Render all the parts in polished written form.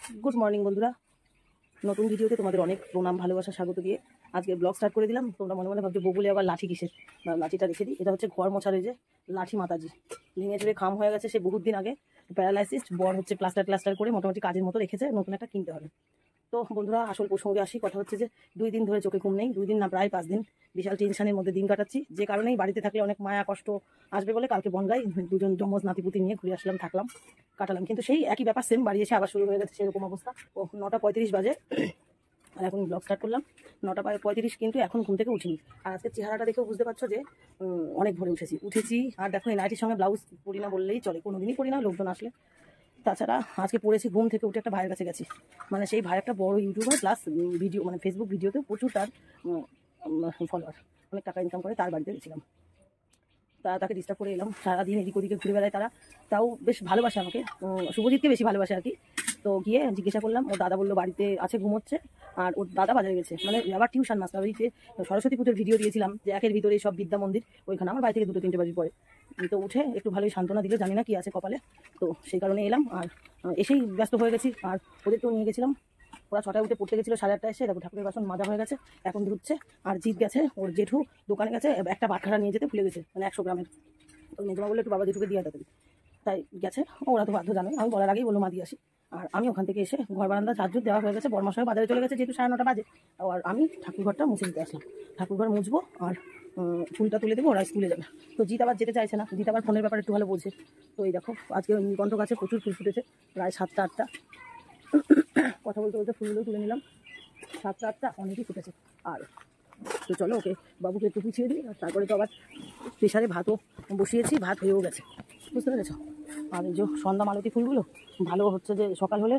Good morning বন্ধুরা, নতুন ভিডিওতে তোমাদের অনেক প্রণাম ভালোবাসা স্বাগত দিয়ে আজকে ব্লগ স্টার্ট করে দিলাম। তোমরা মনে মনে ভাবছো বগুলে আবার লাঠি কিসের, লাঠিটা রেখে দিই। এটা হচ্ছে ঘর মোছার যে লাঠি মাতাজি, ভেঙে চুরে খাম হয়ে গেছে। সে বহুত দিন আগে প্যারালাইসিস, বর হচ্ছে প্লাস্টার করে মোটামুটি কাজের মতো রেখেছে, নতুন একটা কিনতে হবে। তো বন্ধুরা আসল প্রসঙ্গে আসি। কথা হচ্ছে যে 2 দিন ধরে চোখে ঘুম নেই, 2 দিন না প্রায় 5 দিন বিশাল টেনশনের মধ্যে দিন কাটাচ্ছি। যে কারণেই বাড়িতে থাকলে অনেক মায়া কষ্ট আসবে বলে কালকে বনগাই 2জন যমজ নাতিপুতি নিয়ে ঘুরে আসলাম, থাকলাম, কাটালাম। কিন্তু সেই একই ব্যাপার, সেম বাড়ি এসে আবার শুরু হয়ে গেছে সেরকম অবস্থা। ও 9:35 বাজে আর এখন ব্লগ স্টার্ট করলাম 9:35, কিন্তু এখন ঘুম থেকে উঠিনি। আর আজকে চেহারাটা দেখেও বুঝতে পারছো যে অনেক ভোরে উঠেছি। আর দেখো এই নাইটির সঙ্গে ব্লাউজ পরি না বললেই চলে, কোনোদিনই পরি না লোকজন আসলে। তাছাড়া আজকে পড়েছি, ঘুম থেকে উঠে একটা ভাইয়ের কাছে গেছি। মানে সেই ভাই একটা বড় ইউটিউবার প্লাস ভিডিও, মানে ফেসবুক ভিডিওতে প্রচুর তার ফলোয়ার, অনেক টাকা ইনকাম করে। তার বাড়িতে গেছিলাম, তাকে ডিস্টার্ব করে এলাম। সারাদিন এদিক ওদিকে ঘুরে বেড়ায় তারা, তাও বেশ ভালোবাসে আমাকে, শুভজিৎকে বেশি ভালোবাসে আর কি। তো গিয়ে জিজ্ঞাসা করলাম, ওর দাদা বললো বাড়িতে আছে, ঘুমোচ্ছে। আর ওর দাদা বাজারে গেছে, মানে আবার টিউশন মাস্টার। ওই যে সরস্বতী পুজোর ভিডিও দিয়েছিলাম যে একের ভিতরে সব বিদ্যা মন্দির, ওইখানে আমার বাড়ি থেকে 2-3 বাজি পরে। তো উঠে একটু ভালোই সান্ত্বনা দিলে, জানি না কি আছে কপালে, তো সেই কারণে এলাম। আর এসেই ব্যস্ত হয়ে গেছি। আর ওদেরকেও নিয়ে গেছিলাম, ওরা 6টায় উঠে পড়তে গেছিলো, 8:30 এসে দেখো ঠাকুরের বাসন মাজা হয়ে গেছে, এখন ধুচ্ছে। আর জিৎ গেছে, ওর জেঠু দোকানে গেছে, একটা বাটখারা নিয়ে যেতে ভুলে গেছে, মানে 100 গ্রামের। তো মেজমা বললো একটু বাবা জেঠুকে দিয়ে তাড়াতাড়ি, তাই গেছে। ওরা তো বাধ্য, জানে, আমি বলার আগেই বললো মা দিয়ে আসি। আর আমি ওখান থেকে এসে ঘর বারান্দা ঝাড়ঝুট দেওয়া হয়ে গেছে, বর্মাশয় বাজারে চলে গেছে যেহেতু 9:30 বাজে। আর আমি ঠাকুরঘরটা মুছে দিতে আসলাম, ঠাকুরঘর মুছবো আর ফুলটা তুলে দেবো, ওরা স্কুলে যাবে। তো জিৎ আবার যেতে চাইছে না, জিৎ আবার ফোনের ব্যাপারে একটু ভালো বলছে। তো এই দেখো আজকে নীলকণ্ঠ গাছে প্রচুর ফুল ফুটেছে, প্রায় 7টা-8টা। কথা বলতে বলতে ফুলগুলো তুলে নিলাম, 7টা-8টা অনেকই ফুটেছে। আর তো চলো ওকে বাবুকে একটু পিছিয়ে দিই। আর তারপরে তো আবার প্রেশারে ভাতও বসিয়েছি, ভাত হয়েও গেছে, বুঝতে পেরেছো। আর এই যে সন্ধ্যা মালতী ফুলগুলো ভালো হচ্ছে, যে সকাল হলে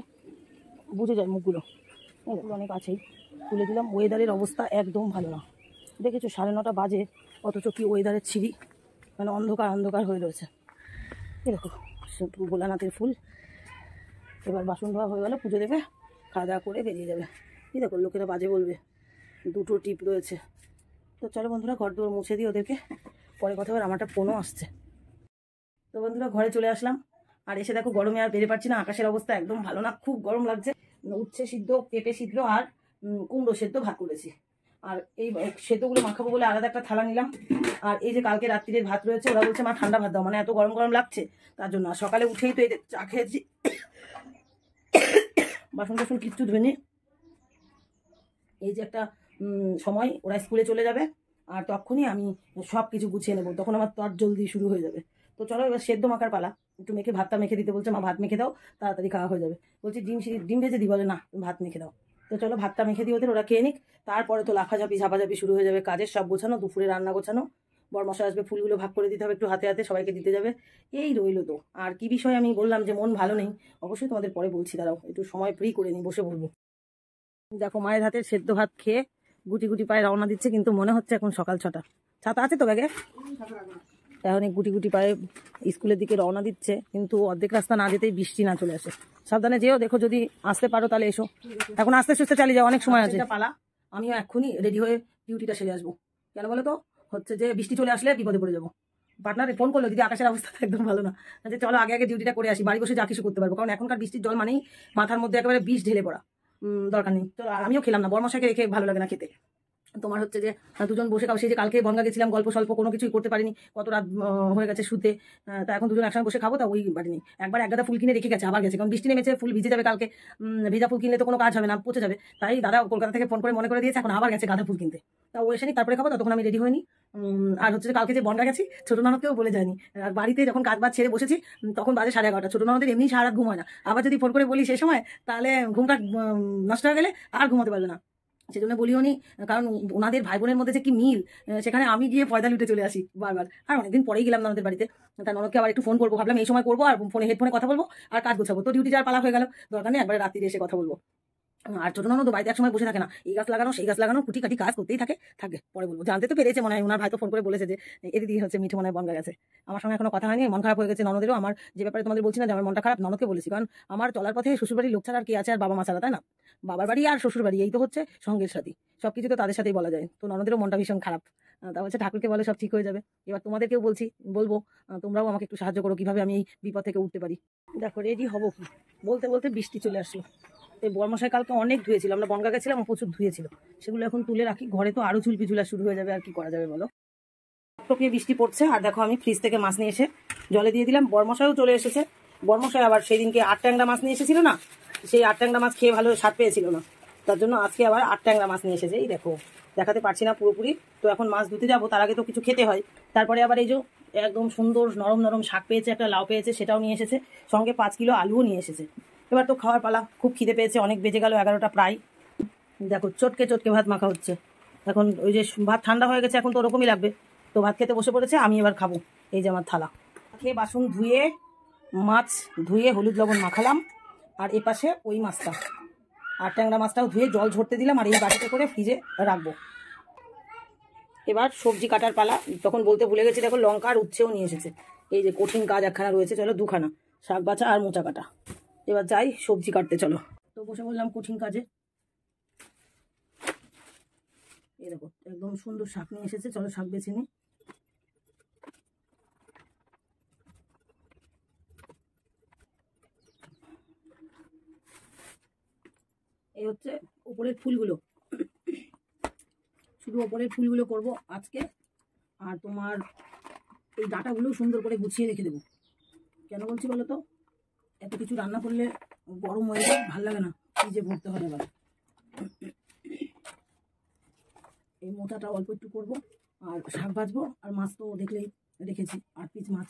বুঝে যায় মুখগুলো, এগুলো অনেক আছেই, তুলে দিলাম। ওয়েদারের অবস্থা একদম ভালো না, দেখেছো 9:30 বাজে, অথচ কি ওয়েদারের ছিঁড়ি, মানে অন্ধকার অন্ধকার হয়ে রয়েছে। এরকম ভোলানাথের ফুল। এবার বাসন ধোয়া হয়ে গেলে পুজো দেবে, খাওয়া দাওয়া করে বেরিয়ে যাবে। এই দেখো লোকেরা বাজে বলবে, 2টো টিপ রয়েছে। তো চলো বন্ধুরা ঘর দৌড় মুছে দিই ওদেরকে, পরে কথা হবে। আমারটা ফোনও আসছে। তো বন্ধুরা ঘরে চলে আসলাম, আর এসে দেখো গরমে আর বেড়ে পারছি না, আকাশের অবস্থা একদম ভালো না, খুব গরম লাগছে। উচ্ছে সিদ্ধ, পেঁপে সিদ্ধ আর কুমড়ো সেদ্ধ ভাত করেছি। আর এই সেদ্ধগুলো মাখাবো বলে আলাদা একটা থালা নিলাম। আর এই যে কালকে রাত্রির ভাত রয়েছে, ওরা বলছে মা ঠান্ডা ভাত দাও, মানে এত গরম গরম লাগছে তার জন্য। আর সকালে উঠেই তো এই চা খেয়েছি, বাসন টাসন কিচ্ছু ধুইনি। এই যে একটা সময় ওরা স্কুলে চলে যাবে, আর তখনই আমি সব কিছু গুছিয়ে নেবো, তখন আমার তর জলদি শুরু হয়ে যাবে। তো চলো এবার সেদ্ধ মাখার পালা। একটু মেখে ভাতটা মেখে দিতে বলছে, মা ভাত মেখে দাও তাড়াতাড়ি খাওয়া হয়ে যাবে। বলছি ডিম ভেজে দিই, বলে না ভাত মেখে দাও। তো চলো ভাতটা মেখে দিই ওদের, ওরা খেয়ে নিক। তারপরে তো লাফাঝাপি ঝাপাঝাপি শুরু হয়ে যাবে, কাজের সব গোছানো, দুপুরে রান্না গোছানো, বরমশাই আসবে, ফুলগুলো ভাগ করে দিতে হবে একটু হাতে হাতে, সবাইকে দিতে যাবে। এই রইলো তো। আর কি বিষয় আমি বললাম যে মন ভালো নেই, অবশ্যই তোমাদের পরে বলছি, দাঁড়াও একটু সময় ফ্রি করে নিই, বসে বলবো। দেখো মায়ের হাতের সেদ্ধ ভাত খেয়ে গুটি গুটি পায়ে রওনা দিচ্ছে, কিন্তু মনে হচ্ছে এখন সকাল 6টা। ছাতা আছে তো ব্যাগে? এখন গুটি গুটি পায়ে স্কুলের দিকে রওনা দিচ্ছে, কিন্তু অর্ধেক রাস্তা না যেতেই বৃষ্টি না চলে আসে। সাবধানে যেও, দেখো যদি আসতে পারো তাহলে এসো, এখন আস্তে সুস্থে চালিয়ে যাও, অনেক সময় আছে পালা। আমিও এক্ষুনি রেডি হয়ে ডিউটিটা সেরে আসবো। কেন বলো তো, হচ্ছে যে বৃষ্টি চলে আসলে বিপদে পড়ে যাবো। পার্টনারে ফোন করলো, যদি আকাশের অবস্থা একদম ভালো না, যে চলো আগে আগে ডিউটিটা করে আসি, বাড়ি বসে যা কিছু করতে পারবো। কারণ এখনকার বৃষ্টির জল মানেই মাথার মধ্যে একেবারে বিষ ঢেলে পড়া, দরকার নেই। তো আমিও খেলাম না, বরমশাইকে রেখে ভালো লাগে না খেতে। তোমার হচ্ছে যে 2জন বসে খাও, সেই যে কালকে বনগা গেছিলাম, গল্প স্বল্প কোনো কিছুই করতে পারিনি, কত রাত হয়ে গেছে শুতে। তা এখন 2জন একসঙ্গে বসে খাবো, তা ওই পারিনি। একবার 1 গাদা ফুল কিনে রেখে গেছে, আবার গেছে, কারণ বৃষ্টি নেমেছে, ফুল ভিজে যাবে কালকে। ভেজা ফুল কিনলে তো কোনো কাজ হবে না, পচে যাবে। তাই দাদা কলকাতা থেকে ফোন করে মনে করে দিয়েছে, এখন আবার গেছে গাঁদা ফুল কিনতে। তা ও এসে নি, তারপরে খাবো, ততক্ষণ আমি রেডি হইনি। আর হচ্ছে যে কালকে যে বনগা গেছি, ছোট ননদকেও বলে যায়নি। আর বাড়িতে যখন কাজ বাজ ছেড়ে বসেছি, তখন বাজে 11:30। ছোট ননদের এমনি সারা রাত ঘুম হয় না, আবার যদি ফোন করে বলি সেই সময়, তাহলে ঘুমটা নষ্ট হয়ে গেলে আর ঘুমাতে পারবে না। সেজন্য বলিও নি, কারণ ওনাদের ভাই বোনের মধ্যে যে কি মিল, সেখানে আমি গিয়ে পয়দা লুটে চলে আসি বারবার। আর অনেকদিন পরেই গেলাম ননদের বাড়িতে, তার ননদকে আবার একটু ফোন করবো, ভাবলাম এই সময় করবো, আর ফোনে হেডফোনে কথা বলবো আর কাজ গোছাবো। তো ডিউটি যাওয়ার পালা হয়ে গেল, দরকার নেই একবারে রাত্রিরে এসে কথা বলবো। আর ছোট ননদ বাড়িতে এক সময় বসে থাকে না, এই গাছ লাগানো সেই গাছ লাগানো কুটি কাটি কাজ করতেই থাকে থাকে। পরে বলবো, জানতে তো পেরেছে মনে হয়, ওনার ভাই তো ফোন করে বলেছে যে এদিদি হচ্ছে মিঠু মনে হয় বনগা গেছে। আমার সঙ্গে এখনো কথা হয়নি, মন খারাপ হয়ে গেছে ননদেরও। আমার যে ব্যাপারে তোমাদের বলছি না যে আমার মনটা খারাপ, ননদকে বলেছি, কারণ আমার চলার পথে শ্বশুরবাড়ির লোক ছাড়া আর কি আছে, আর বাবা মা ছাড়া, তাই না? বাবার বাড়ি আর শ্বশুর বাড়ি, এই তো হচ্ছে সঙ্গের সাথী, সবকিছু তো তাদের সাথেই বলা যায়। তো ননদেরও মনটা ভীষণ খারাপ। তা হচ্ছে ঠাকুরকে বলে সব ঠিক হয়ে যাবে। এবার তোমাদেরকেও বলবো, তোমরাও আমাকে একটু সাহায্য করো, কিভাবে আমি এই বিপদ থেকে উঠতে পারি। দেখো রেডি হবো কি, বলতে বলতে বৃষ্টি চলে আসলো। এই বরমশাই কালকে অনেক ধুয়েছিল, আমরা বনগা গেছিলাম, প্রচুর ধুয়েছিল, সেগুলো এখন তুলে রাখি ঘরে। তো আরো চুলপি ঝুলা শুরু হয়ে যাবে, আর কি করা যাবে বলো। টপিয়ে বৃষ্টি পড়ছে, আর দেখো আমি ফ্রিজ থেকে মাছ নিয়ে এসে জলে দিয়ে দিলাম। বরমশাইও চলে এসেছে। বরমশাই আবার সেই দিনকে 8 ট্যাংরা মাছ নিয়ে এসেছিল না, সেই 8 ট্যাংরা মাছ খেয়ে ভালো স্বাদ পেয়েছিল না, তার জন্য আজকে আবার 8 ট্যাংরা মাছ নিয়ে এসেছে। এই দেখো, দেখাতে পারছি না পুরোপুরি। তো এখন মাছ ধুতে যাবো, তার আগে তো কিছু খেতে হয়। তারপরে আবার এই যে একদম সুন্দর নরম নরম শাক পেয়েছে, একটা লাউ পেয়েছে, সেটাও নিয়ে এসেছে, সঙ্গে 5 কিলো আলুও নিয়ে এসেছে। এবার তো খাওয়ার পালা, খুব খিদে পেয়েছে, অনেক বেজে গেল 11টা প্রায়। দেখো চটকে চটকে ভাত মাখা হচ্ছে। এখন ওই যে ভাত ঠান্ডা হয়ে গেছে, এখন তো ওরকমই লাগবে। তো ভাত খেতে বসে পড়েছে, আমি এবার খাবো। এই যে আমার থালা খেয়ে বাসন ধুয়ে মাছ ধুয়ে হলুদ লবণ মাখালাম, আর এ পাশে ওই মাছটা আর ট্যাংরা মাছটাও ধুয়ে জল ঝরতে দিলাম, আর এই বাটিতে করে ফ্রিজে রাখবো। এবার সবজি কাটার পালা। তখন বলতে ভুলে গেছি, দেখো লঙ্কা আর উচ্ছেও নিয়ে এসেছে। এই যে কঠিন কাজ একখানা রয়েছে, চলো 2খানা, শাক বাছা আর মোচা কাটা। এবার যাই সবজি কাটতে, চলো। তো বসে বললাম কঠিন কাজে। এই দেখো একদম সুন্দর শাক নিয়ে এসেছে, চলো শাক বেছে নিই। এই হচ্ছে উপরের ফুলগুলো, শুধু ওপরের ফুলগুলো করব আজকে। আর তোমার এই ডাঁটাগুলো সুন্দর করে গুছিয়ে রেখে দেবো। কেন বলছি বলো তো, এত কিছু রান্না করলে গরম হয়ে যায়, ভালো লাগে না, ফ্রিজে ভরতে হবে। আবার এই মোচাটা অল্প একটু করবো, আর শাক ভাজবো, আর মাছ তো দেখলেই রেখেছি 8 পিস মাছ,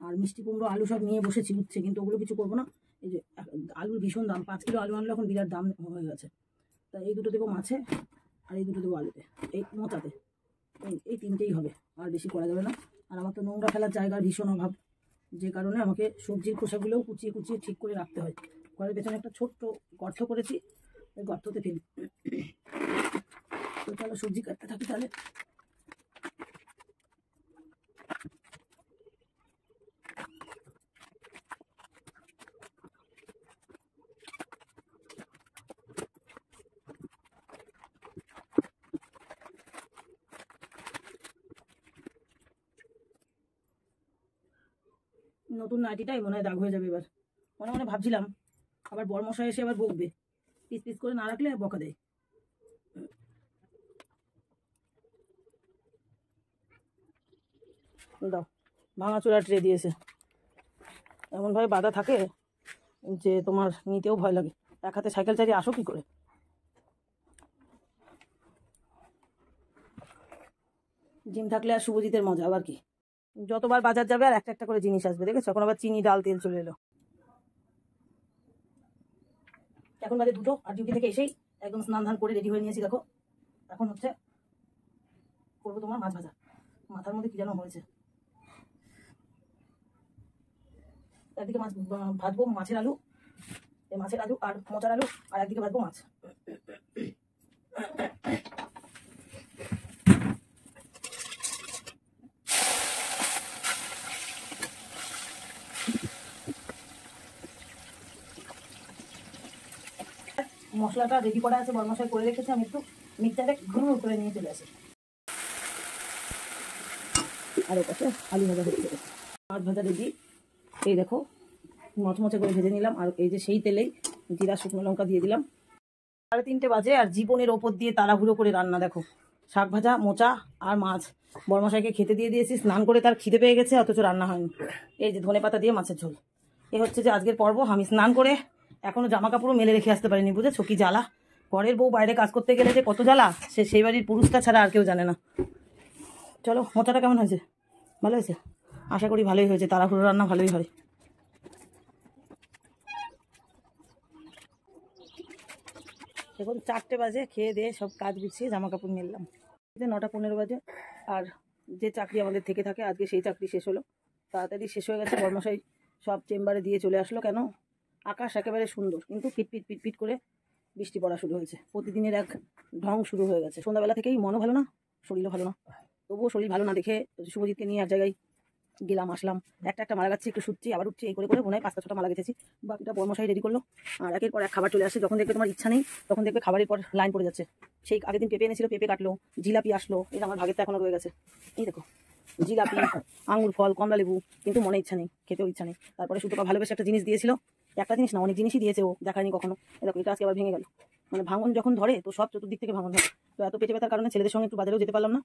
আর মিষ্টি কুমড়ো আলু সব নিয়ে বসেছি উঠছে, কিন্তু ওগুলো কিছু করবো না। এই যে আলুর ভীষণ দাম, 5 কিলো আলু আনলে এখন বিরাট দাম হয়ে গেছে। তা এই দুটো দেবো মাছে, আর এই দুটো দেবো আলুতে, এই মোচাতে। এই 3টেই হবে, আর বেশি করা যাবে না। আর আমার তো নোংরা ফেলার জায়গার ভীষণ অভাব, যে কারণে আমাকে সবজির খোসাগুলোও কুচিয়ে কুচিয়ে ঠিক করে রাখতে হয়। ঘরের পেছনে একটা ছোট্ট গর্ত করেছি, ওই গর্ততে ফেলি। তো চলো সবজি কাটতে থাকি তাহলে। নতুন নাইটিটাই মনে হয় দাগ হয়ে যাবে এবার, মনে মনে ভাবছিলাম। আবার বরমশাই এসে আবার বকবে, পিস পিস করে না রাখলে বকা দেয়। দাও, ভাঙা চোরা ট্রে দিয়েছে, এমনভাবে বাধা থাকে যে তোমার নিতেও ভয় লাগে। এক হাতে সাইকেল চালিয়ে আসো কি করে। জিম থাকলে আর শুভজিতের মজা আবার কি, যতবার বাজার যাবে আর একটা একটা করে জিনিস আসবে, দেখেছো। এখন আবার চিনি ডাল তেল চলে এলো। এখন বাজে 2টো, আর ডিউটি থেকে এসেই একদম স্নান ধান করে রেডি হয়ে নিয়েছি। দেখো এখন হচ্ছে করবো তোমার মাছ ভাজা। মাথার মধ্যে কি যেন হয়েছে। একদিকে মাছ ভাজবো, মাছের আলু, এই মাছের আলু আর মোচার আলু, আর একদিকে ভাজবো মাছ। মশলাটা রেডি করা আছে, বরমশাই করে রেখেছে, আমি একটু মিক্সারে ঘুরু করে নিয়ে চলে আসি। আর ওপাশে আলু ভাজা হচ্ছে, মাছ ভাজা রেডি। এই দেখো মচমচে করে ভেজে নিলাম, আর এই যে সেই তেলেই জিরা শুকনো লঙ্কা দিয়ে দিলাম। 3:30 বাজে, আর জীবনের ওপর দিয়ে তাড়াহুড়ো করে রান্না। দেখো শাক ভাজা, মোচা আর মাছ বরমশাইকে খেতে দিয়ে দিয়েছি, স্নান করে তার খিদে পেয়ে গেছে, অথচ রান্না হয়নি। এই যে ধনেপাতা দিয়ে মাছের ঝোল। এ হচ্ছে যে আজকের পর্ব। আমি স্নান করে এখনো জামা কাপড়ও মেলে রেখে আসতে পারিনি, বুঝেছো কি জ্বালা। ঘরের বউ বাইরে কাজ করতে গেলে যে কত জ্বালা, সে সেই বাড়ির পুরুষটা ছাড়া আর কেউ জানে না। চলো, মোচাটা কেমন হয়েছে? ভালো হয়েছে, আশা করি ভালোই হয়েছে, তাড়াহুড়ো রান্না ভালোই হয়। এখন 4টে বাজে, খেয়ে দিয়ে সব কাজ গুছিয়ে জামা কাপড় মেললাম। 9টা 15 বাজে, আর যে চাকরি আমাদের থেকে থাকে আজকে সেই চাকরি শেষ হলো, তাড়াতাড়ি শেষ হয়ে গেছে। বরমশাই সব চেম্বারে দিয়ে চলে আসলো। কেন? আকাশ একেবারে সুন্দর, কিন্তু পিটপিট পিটপিট করে বৃষ্টি পড়া শুরু হয়েছে। প্রতিদিনের এক ঢং শুরু হয়ে গেছে। সন্ধ্যাবেলা থেকেই মনও ভালো না, শরীরও ভালো না। তবুও শরীর ভালো না দেখে শুভজিৎকে নিয়ে এক জায়গায় গেলাম, আসলাম। একটা একটা মারা যাচ্ছে, একটু শুচ্ছি আবার উঠছি, এই করে করে মনে হয় 5টা 6টা মারা গেছি। বাকিটা বরমশাই রেডি করলো, আর একের পর এক খাবার চলে আসছে। যখন দেখবে তোমার ইচ্ছা নেই, তখন দেখবে খাবারের পর লাইন পড়ে যাচ্ছে। সেই আগের দিন পেঁপে এনেছিল, পেঁপে কাটলো, জিলাপি আসলো, এটা আমার ভাগেরটা এখনো রয়ে গেছে। এই দেখো জিলাপি, আঙুর ফল, কমলা লেবু, কিন্তু মনে ইচ্ছা নেই, খেতেও ইচ্ছা নেই। তারপরে সুতপা ভালোবেসে একটা জিনিস দিয়েছিল, একটা জিনিস না, অনেক জিনিসই দিয়েছে, ও দেখায়নি কখনো। এরকম এটা আজকে আবার ভেঙে গেল। মানে ভাঙন যখন ধরে তো সব চতুর্দিক থেকে ভাঙন ধরে। তো এত পেটে ব্যথার কারণে ছেলেদের সঙ্গে একটু বাজারেও যেতে পারলাম না।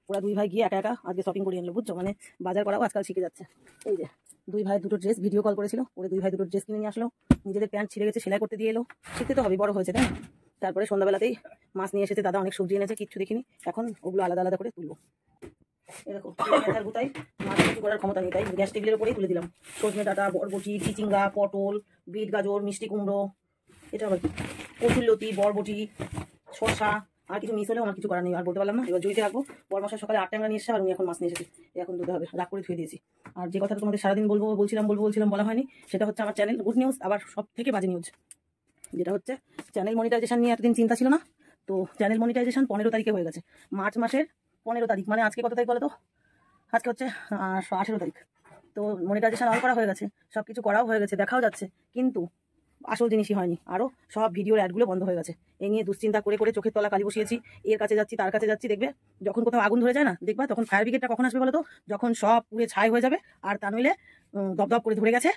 ওরা দুই ভাই গিয়ে একা একা আজকে শপিং করে আনলো, বুঝছো, মানে বাজার করাও আজকাল শিখে যাচ্ছে। এই যে দুই ভাই দুটো ড্রেস ভিডিও কল করেছিল, ওরে দুই ভাই দুটো ড্রেস কিনে নিয়ে আসলো। নিজেদের প্যান্ট ছিঁড়ে গেছে, সেলাই করতে দিয়ে এলো। শিখতে তো হবে, বড় হয়েছে তাই না? তারপরে সন্ধ্যাবেলাতেই মাছ নিয়ে এসেছে দাদা, অনেক সবজি এনেছে, কিচ্ছু দেখিনি। এখন ওগুলো আলাদা আলাদা করে তুলবো। এরকম মাথার গোটায় মাছ কিছু করার ক্ষমতা নেই, তাই গ্যাস টেবিলের উপরেই তুলে দিলাম। সজনে ডাঁটা, বরবটি, চিচিঙ্গা, পটল, বিট গাজর, মিষ্টি কুমড়ো, এটা আবার কি, কচুরলতি, বরবটি, শসা, আর কিছু মিস হলেও আমার কিছু করার নেই, আর বলতে পারলাম না। এবার জুইতে রাখবো। বরমশাই সকালে 8 টাকা নিয়ে এসেছে, আর উনি এখন মাছ নিয়ে এসেছে। এখন ধুতে হবে, রাগ করে ধুয়ে দিয়েছি। আর যে কথাটা তোমাদের সারাদিন বলছিলাম বলা হয়নি, সেটা হচ্ছে আমার চ্যানেল গুড নিউজ, আবার সব থেকে বাজে নিউজ, যেটা হচ্ছে চ্যানেল মনিটাইজেশন নিয়ে এতদিন চিন্তা ছিল না। তো চ্যানেল মনিটাইজেশন 15 তারিখে হয়ে গেছে, মার্চ মাসের 15 তারিখ। মানে আজকে কত তারিখ বলো তো? আজকে হচ্ছে 18 তারিখ। তো মনিটাইজেশন অন করা হয়ে গেছে, সব কিছু করাও হয়ে গেছে, দেখাও যাচ্ছে, কিন্তু আসল জিনিসই হয়নি। আরও সব ভিডিওর অ্যাডগুলো বন্ধ হয়ে গেছে। এই নিয়ে দুশ্চিন্তা করে করে চোখের তলা কালি বসিয়েছি। এর কাছে যাচ্ছি, তার কাছে যাচ্ছি, দেখবে যখন কোথাও আগুন ধরে যায় না, দেখবা তখন ফায়ার ব্রিগেডটা কখন আসবে বলো তো? যখন সব পুড়ে ছাই হয়ে যাবে, আর তা নইলে দপদপ করে ধরে গেছে,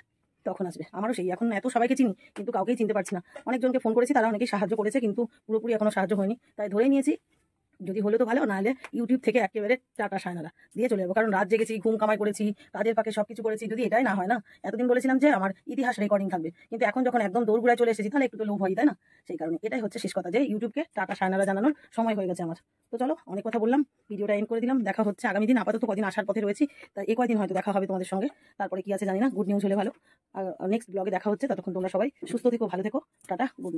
তখন আসবে। আমারও সেই, এখন এত সবাইকে চিনি কিন্তু কাউকেই চিনতে পারছি না। অনেকজনকে ফোন করেছি, তারা অনেকেই সাহায্য করেছে, কিন্তু পুরোপুরি এখনো সাহায্য হয়নি। তাই ধরেই নিয়েছি, যদি হলে তো ভালো, নাহলে ইউটিউব থেকে একেবারে টাটা সায়নারা দিয়ে চলে যাবো। কারণ রাত জেগেছি, ঘুম কামাই করেছি, কাজের ফাঁকে সবকিছু করেছি। যদি এটাই না হয় না, এতদিন বলেছিলাম যে আমার ইতিহাস রেকর্ডিং থাকবে, কিন্তু এখন যখন একদম দৌড়গুড়ায় চলে এসেছি, তাহলে একটু তো লোভ হয়, তাই না? সেই কারণে এটাই হচ্ছে শেষ কথা, যে ইউটিউবকে টাটা সায়নারা জানানোর সময় হয়ে গেছে আমার। তো চলো, অনেক কথা বললাম, ভিডিওটা এন্ড করে দিলাম। দেখা হচ্ছে আগামী দিন। আপাতত কদিন আসার পথে রয়েছি, তাই এই কয়দিন হয়তো দেখা হবে তোমাদের সঙ্গে। তারপরে কি আছে জানি না, গুড নিউজ হলে ভালো। আর নেক্সট ব্লগে দেখা হচ্ছে। ততক্ষণ তোমরা সবাই সুস্থ থেকো, ভালো থেকো, টাটা, গুড নাইট।